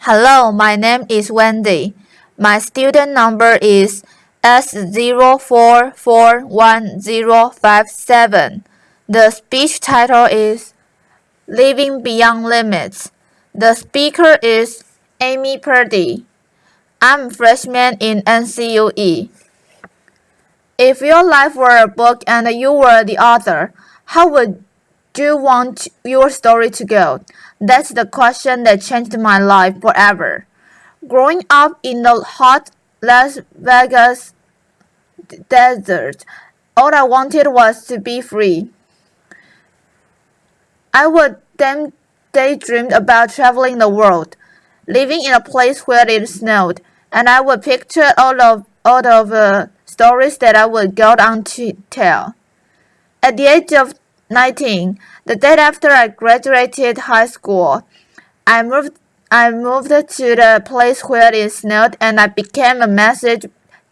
Hello, my name is Wendy. My student number is S04411057. The speech title is Living Beyond Limits. The speaker is Amy Purdy. I'm a freshman in NCUE. If your life were a book and you were the author, how would you want your story to go? That's the question that changed my life forever. Growing up in the hot Las Vegas desert, all I wanted was to be free. I would then daydream about traveling the world, living in a place where it snowed, and I would picture all of the stories that I would go on to tell. At the age of 19, the day after I graduated high school, I moved to the place where it snowed and I became a massage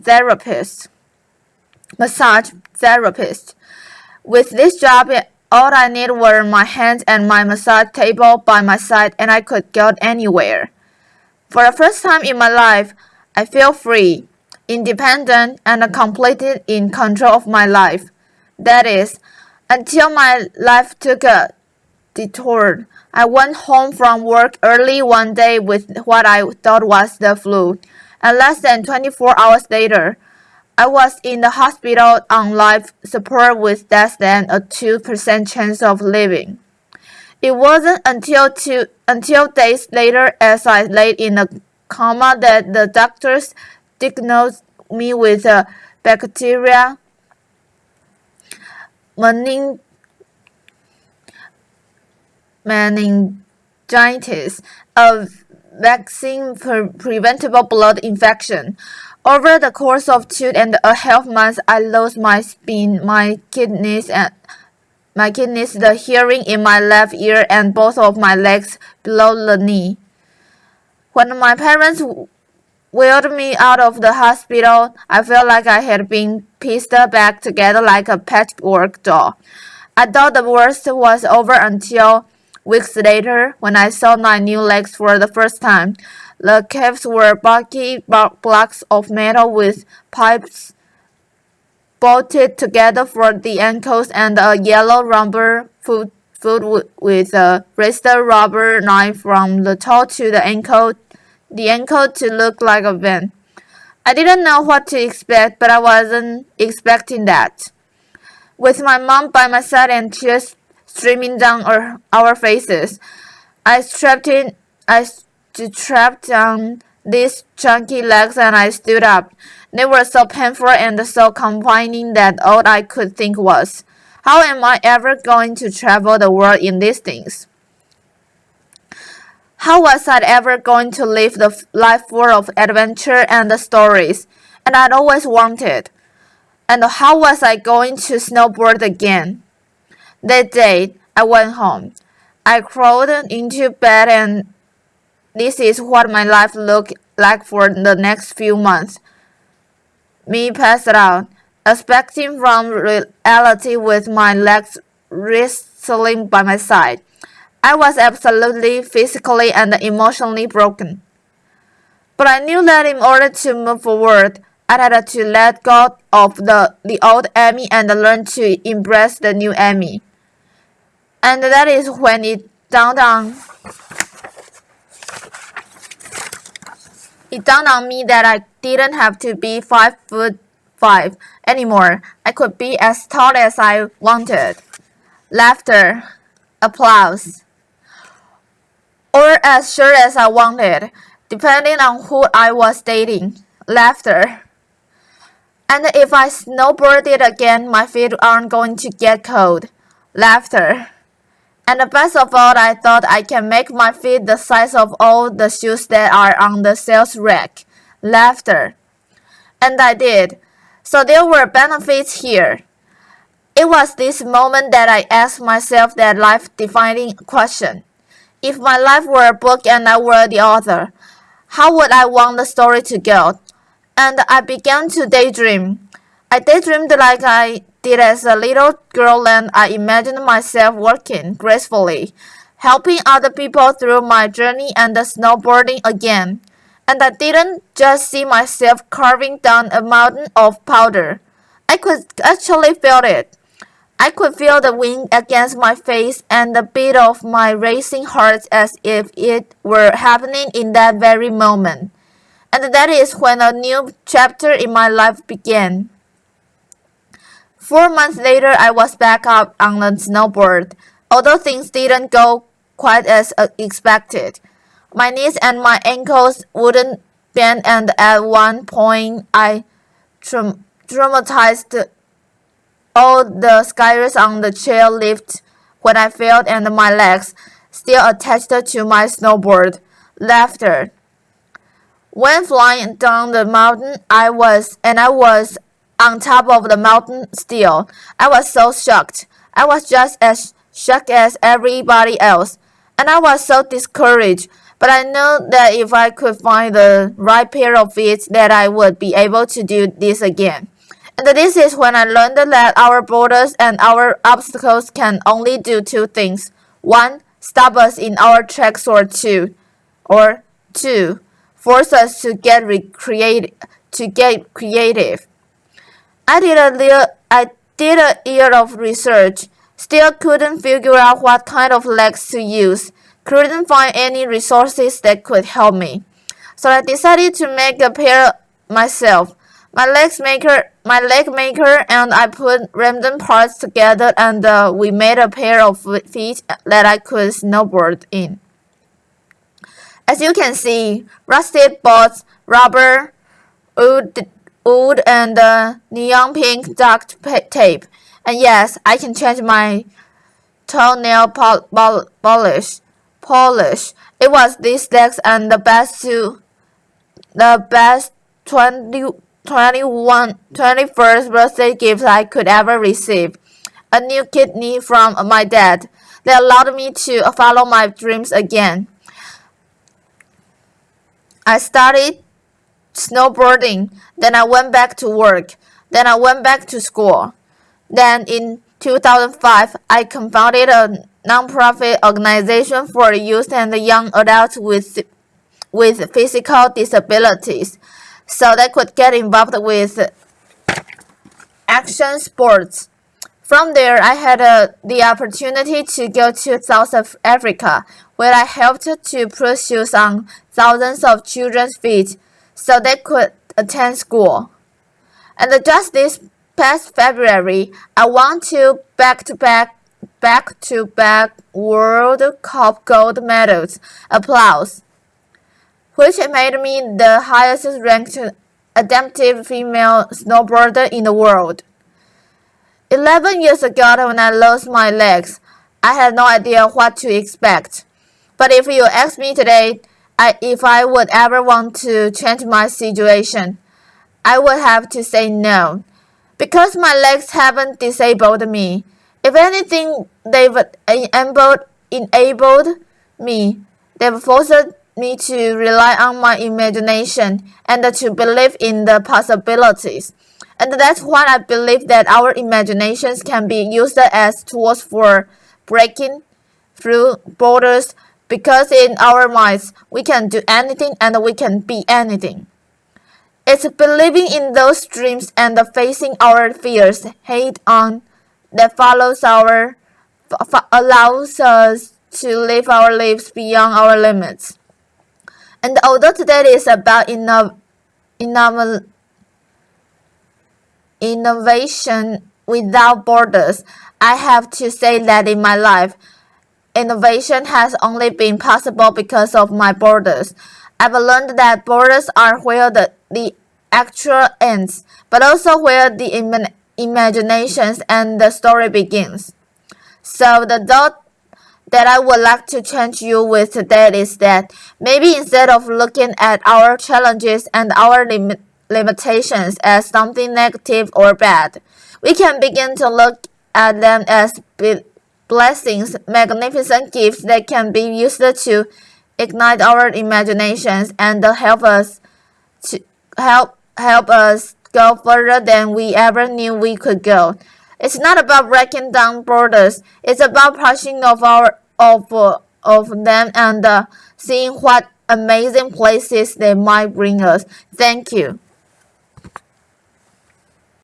therapist. With this job, all I needed were my hands and my massage table by my side and I could go anywhere. For the first time in my life, I feel free, independent, and completely in control of my life. That is, until my life took a detour. I went home from work early one day with what I thought was the flu, and less than 24 hours later, I was in the hospital on life support with less than a 2% chance of living. It wasn't until days later as I lay in a coma that the doctors diagnosed me with a bacteria meningitis, a vaccine-preventable blood infection. Over the course of 2.5 months, I lost my spine, my kidneys, the hearing in my left ear, and both of my legs below the knee. When my parents wheeled me out of the hospital, I felt like I had been pieced back together like a patchwork doll. I thought the worst was over until weeks later, when I saw my new legs for the first time. The calves were bulky blocks of metal with pipes bolted together for the ankles and a yellow rubber foot with a raised rubber knife from the toe to the ankle to look like a vein. I didn't know what to expect, but I wasn't expecting that. With my mom by my side and tears streaming down our faces, I strapped on these chunky legs and I stood up. They were so painful and so confining that all I could think was, how am I ever going to travel the world in these things? How was I ever going to live the life full of adventure and stories, and I'd always wanted? And how was I going to snowboard again? That day, I went home. I crawled into bed and this is what my life looked like for the next few months. Me passed out, expecting from reality with my legs wrestling by my side. I was absolutely physically and emotionally broken. But I knew that in order to move forward, I had to let go of the old Amy and learn to embrace the new Amy. And that is when it dawned on me that I didn't have to be 5'5" anymore. I could be as tall as I wanted. Laughter, applause, or as short as I wanted, depending on who I was dating. Laughter. And if I snowboarded again, my feet aren't going to get cold. Laughter. And the best of all, I thought I can make my feet the size of all the shoes that are on the sales rack. Laughter. And I did. So there were benefits here. It was this moment that I asked myself that life-defining question. If my life were a book and I were the author, how would I want the story to go? And I began to daydream. I daydreamed like I did as a little girl and I imagined myself walking gracefully, helping other people through my journey and snowboarding again. And I didn't just see myself carving down a mountain of powder. I could actually feel it. I could feel the wind against my face and the beat of my racing heart as if it were happening in that very moment. And that is when a new chapter in my life began. 4 months later, I was back up on the snowboard, although things didn't go quite as expected. My knees and my ankles wouldn't bend, and at one point, I traumatized all the skiers on the chairlift when I fell, and my legs, still attached to my snowboard, left. When flying down the mountain, I was on top of the mountain still. I was so shocked. I was just as shocked as everybody else, and I was so discouraged. But I know that if I could find the right pair of feet, that I would be able to do this again. And this is when I learned that our borders and our obstacles can only do two things. One, stop us in our tracks, or two, force us to get creative. I did a year of research, still couldn't figure out what kind of legs to use, couldn't find any resources that could help me. So I decided to make a pair myself. My leg maker and I put random parts together, and we made a pair of feet that I could snowboard in. As you can see, rusted bolts, rubber, wood and neon pink duct tape. And yes, I can change my toenail polish. It was these legs and the best 21st birthday gift I could ever receive. A new kidney from my dad that allowed me to follow my dreams again. I started snowboarding, then I went back to work, then I went back to school. Then in 2005, I co-founded a nonprofit organization for youth and young adults with physical disabilities, so they could get involved with action sports. From there, I had the opportunity to go to South Africa, where I helped to put shoes on thousands of children's feet so they could attend school. And just this past February, I won two back-to-back World Cup gold medals, applause, which made me the highest ranked adaptive female snowboarder in the world. 11 years ago, when I lost my legs, I had no idea what to expect. But if you ask me today if I would ever want to change my situation, I would have to say no. Because my legs haven't disabled me. If anything, they've enabled me. They've forced me to rely on my imagination and to believe in the possibilities. And that's why I believe that our imaginations can be used as tools for breaking through borders, because in our minds, we can do anything and we can be anything. It's believing in those dreams and facing our fears head on that allows us to live our lives beyond our limits. And although today is about innovation without borders, I have to say that in my life, innovation has only been possible because of my borders. I've learned that borders are where the actual ends, but also where the imaginations and the story begins. So the thought that I would like to change you with today is that maybe instead of looking at our challenges and our limitations as something negative or bad, we can begin to look at them as blessings, magnificent gifts that can be used to ignite our imaginations and help us go further than we ever knew we could go. It's not about breaking down borders. It's about pushing of them and seeing what amazing places they might bring us. Thank you.